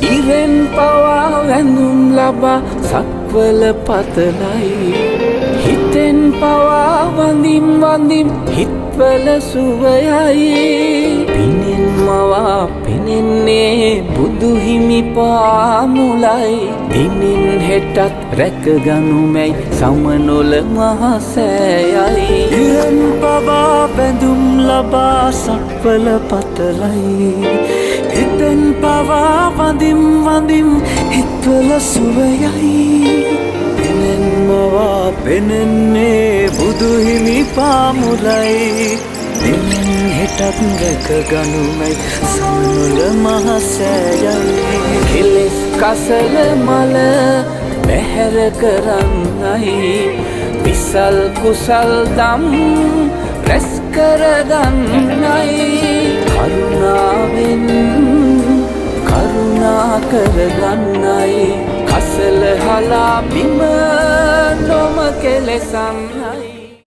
ඉරෙන් පවා වැඳුම් ලබා සක්වල පතලයි හිතෙන් පවා වඳිම් වඳිම් හිත්වල සුවයයි පිනෙන් මවා පෙනෙන්නේ බුදු හිමි පාමුලයි දිනෙන් හෙටත් රැකගනුමැයි සමනොල මහසෑයයි ඉරෙන් පවා වැඳුම් ලබා සක්වල පතලයි හිතෙන් පවා වඳිම් වඳිම් හිත්වල සුවයයි පිනෙන් මවා පෙනෙන්නේ බුදු හිමි පාමුලයි දිනෙන් හෙටත් රැකගනුමැයි සමනොල මහසෑයයි කෙලෙස් කසල මල බැහැර කරන්නයි විසල් කුසල් දම් රැස් කරගන්නයි කරුණාවෙන් කරුණා කරගන්නයි කසල හලා බිම නොම කෙලෙසන්නයි